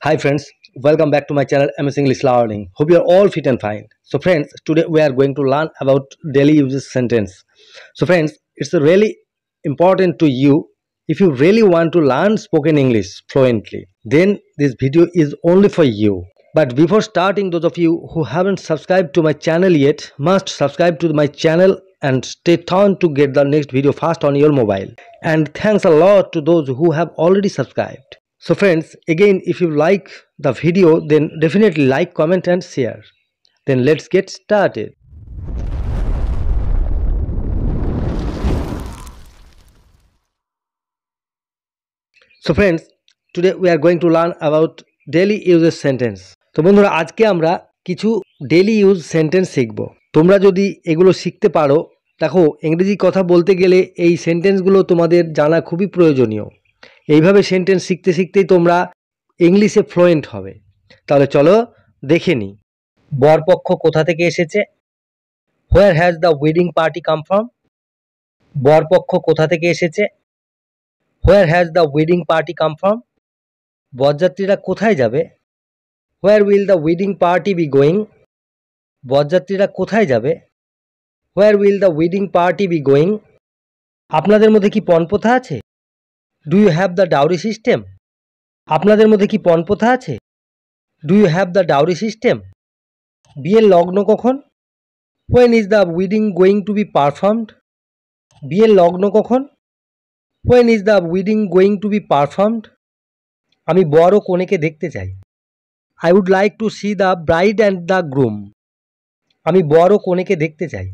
Hi friends, welcome back to my channel MS English Learning. Hope you are all fit and fine. So friends, today we are going to learn about daily uses sentence. So friends, it's really important to you. If you really want to learn spoken English fluently, then this video is only for you. But before starting, those of you who haven't subscribed to my channel yet must subscribe to my channel and stay tuned to get the next video fast on your mobile. And thanks a lot to those who have already subscribed. So friends, again, if you like the video, then definitely like, comment and share. Then let's get started. So friends, today we are going to learn about daily uses sentence. তো বন্ধুরা, আজকে আমরা কিছু daily use sentence শিখব। তোমরা যদি এগুলো শিখতে পারো, দেখো ইংরেজি কথা বলতে গেলে এই সেন্টেন্সগুলো তোমাদের জানা খুবই প্রয়োজনীয়। এইভাবে সেন্টেন্স শিখতে শিখতেই তোমরা ইংলিশে ফ্লুয়েন্ট হবে। তাহলে চলো দেখে নিই। বরপক্ষ কোথা থেকে এসেছে? Where has the wedding party come from? বরপক্ষ কোথা থেকে এসেছে? Where has the wedding party come from? বরযাত্রীরা কোথায় যাবে? Where will the wedding party be going? বরযাত্রীরা কোথায় যাবে? Where will the wedding party be going? আপনাদের মধ্যে কি পণপ্রথা আছে? Do you have the dowry system? আপনাদের মধ্যে কি পণপ্রথা আছে? Do you have the dowry system? বিয়ের লগ্ন কখন? When is the wedding going to be performed? বিয়ের লগ্ন কখন? When is the wedding going to be performed? আমি বর ও কনেকে দেখতে চাই। I would like to see the bride and the groom. আমি বর ও কনেকে দেখতে চাই।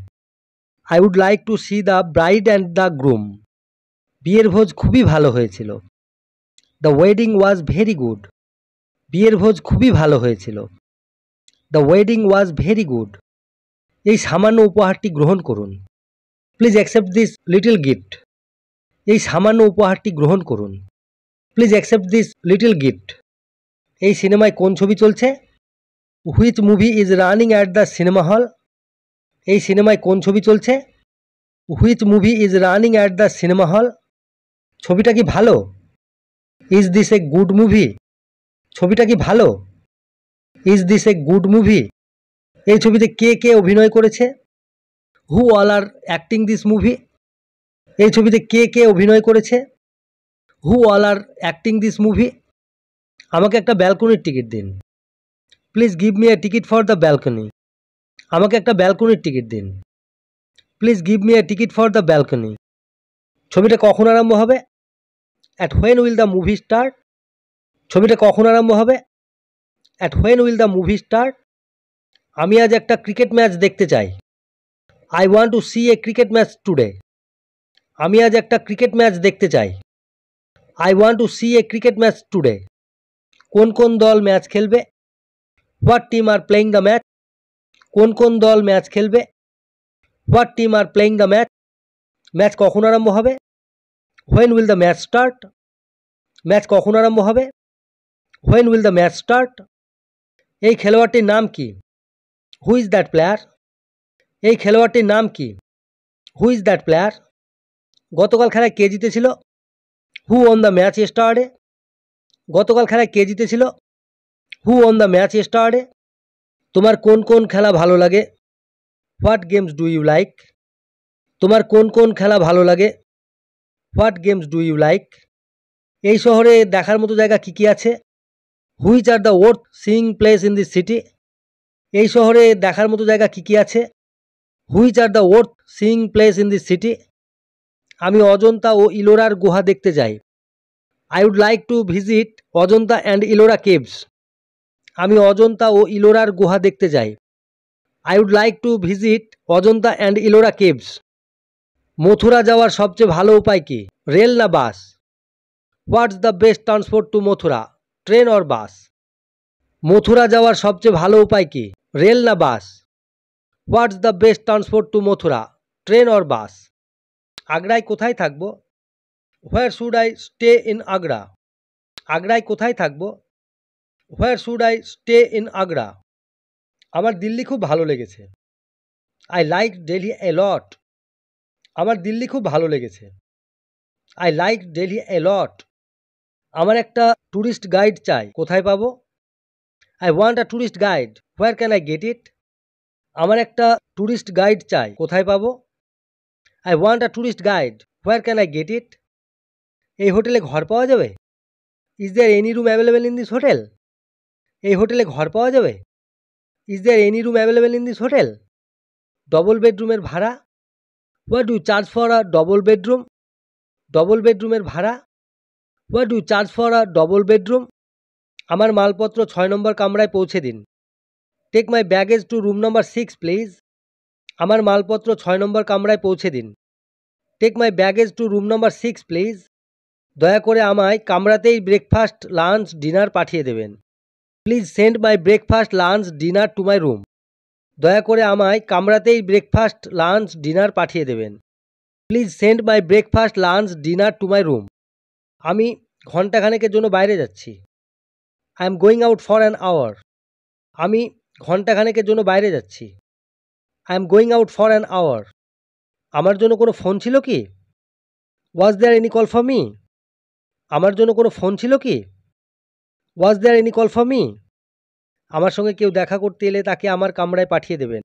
I would like to see the bride and the groom. বিয়ের ভোজ খুবই ভালো হয়েছিল। The wedding was very good. বিয়ের ভোজ খুবই ভালো হয়েছিল। The wedding was very good. এই সামান্য উপহারটি গ্রহণ করুন। Please accept this little gift. এই সামান্য উপহারটি গ্রহণ করুন। Please accept this little gift. এই সিনেমায় কোন ছবি চলছে? Which movie is running at the cinema hall? এই সিনেমায় কোন ছবি চলছে? Which movie is running at the cinema hall? ছবিটা কি ভালো? Is this a good movie? ছবিটা কি ভালো? Is this a good movie? এই ছবিতে কে কে অভিনয় করেছে? Who all are acting this movie? এই ছবিতে কে কে অভিনয় করেছে? Who all are acting this movie? আমাকে একটা ব্যালকনির টিকিট দিন। Please give me a ticket for the balcony. আমাকে একটা ব্যালকনির টিকিট দিন। Please give me a ticket for the balcony. ছবিটা কখন আরম্ভ হবে? At when will the movie start? ছবিটা কখন আরম্ভ হবে? At when will the movie start? আমি আজ একটা ক্রিকেট ম্যাচ দেখতে চাই। I want to see a cricket match today. আমি আজ একটা ক্রিকেট ম্যাচ দেখতে চাই। I want to see a cricket match today. কোন কোন দল ম্যাচ খেলবে? What team are playing the match? কোন কোন দল ম্যাচ খেলবে? What team are playing the match? Match কখন আরম্ভ হবে? When will the match start? Match কখন আরম্ভ হবে? When will the match start? এই খেলোয়াড়টির নাম কি? Who is that player? এই খেলোয়াড়টির নাম কি? Who is that player? গতকাল খেলায় কে জিতেছিল? Who won the match yesterday? গতকাল খেলায় কে জিতেছিল? Who won the match yesterday? তোমার কোন কোন খেলা ভালো লাগে? What games do you like? তোমার কোন কোন খেলা ভালো লাগে? What games do you like? এই শহরে দেখার মতো জায়গা কি কি আছে? Which are the worth seeing place in this city? এই শহরে দেখার মতো জায়গা কি কি আছে? Which are the worth seeing place in this city? আমি অজন্তা ও ইলোরার গুহা দেখতে চাই। I would like to visit Ajanta and Ellora caves. আমি অজন্তা ও ইলোরার গুহা দেখতে চাই। I would like to visit Ajanta and Ellora caves. Mathura যাওয়ার সবচেয়ে ভালো উপায় কি? রেল না bus? What's the best transport to Mathura? Train or bus? Mathura যাওয়ার সবচেয়ে ভালো উপায় কি? রেল না bus? What's the best transport to Mathura? Train or bus? আগ্রায় কোথায় থাকবো? Where should I stay in Agra? আগ্রায় কোথায় থাকবো? Where should I stay in Agra? আমার দিল্লি খুব ভালো লেগেছে। I like Delhi a lot. আমার দিল্লি খুব ভালো লেগেছে। I like Delhi a lot. আমার একটা ট্যুরিস্ট গাইড চাই, কোথায় পাবো? I want a tourist guide, where can I get it? আমার একটা ট্যুরিস্ট গাইড চাই, কোথায় পাবো? I want a tourist guide, where can I get it? এই হোটেলে ঘর পাওয়া যাবে? Is there any room available in this hotel? এই হোটেলে ঘর পাওয়া যাবে? Is there any room available in this hotel? Double বেডরুমের ভাড়া? What do charge for a double bedroom? Double বেডরুমের ভাড়া? What do charge for a double bedroom? আমার মালপত্র 6 নম্বর কামরায় পৌঁছে দিন। Take my baggage to room number 6 please. আমার মালপত্র 6 নম্বর কামরায় পৌঁছে দিন। Take my baggage to room number 6 please. দয়া করে আমায় কামরাতেই ব্রেকফাস্ট, লাঞ্চ, ডিনার পাঠিয়ে দেবেন। Please send my breakfast, lunch, dinner to my room. দয়া করে আমায় কামরাতেই ব্রেকফাস্ট, লাঞ্চ, ডিনার পাঠিয়ে দেবেন। Please send my breakfast, lunch, dinner to my room. আমি ঘণ্টাখানেকের জন্য বাইরে যাচ্ছি। I am going out for an hour. আমি ঘণ্টাখানেকের জন্য বাইরে যাচ্ছি। I am going out for an hour. আমার জন্য কোনো ফোন ছিল কি? Was there any call for me? আমার জন্য কোনো ফোন ছিল কি? Was there any call for me? আমার সঙ্গে কেউ দেখা করতে এলে তাকে আমার কামরায় পাঠিয়ে দেবেন।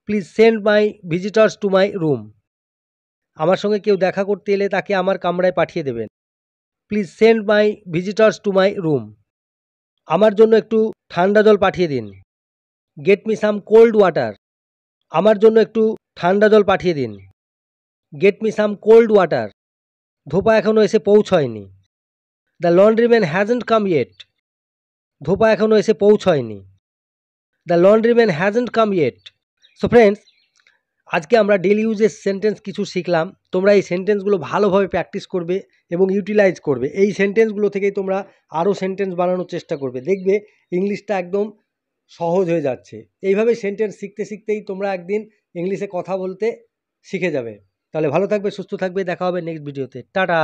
Please send my visitors to my room. আমার সঙ্গে কেউ দেখা করতে এলে তাকে আমার কামরায় পাঠিয়ে দেবেন। Please send my visitors to my room. আমার জন্য একটু ঠান্ডা জল পাঠিয়ে দিন। Get me some cold water. আমার জন্য একটু ঠান্ডা জল পাঠিয়ে দিন। Get me some cold water. ধোপা এখনও এসে পৌঁছয়নি। The laundryman hasn't come yet. ধোপা এখনও এসে পৌঁছয়নি। The laundryman hasn't come yet. So friends, আজকে আমরা ডেলি ইউজের সেন্টেন্স কিছু শিখলাম। তোমরা এই সেন্টেন্সগুলো ভালোভাবে প্র্যাকটিস করবে এবং ইউটিলাইজ করবে। এই সেন্টেন্সগুলো থেকেই তোমরা আরও সেন্টেন্স বানানোর চেষ্টা করবে। দেখবে ইংলিশটা একদম সহজ হয়ে যাচ্ছে। এইভাবে সেন্টেন্স শিখতে শিখতেই তোমরা একদিন ইংলিশে কথা বলতে শিখে যাবে। তাহলে ভালো থাকবে, সুস্থ থাকবে, দেখা হবে নেক্সট ভিডিওতে। টাটা।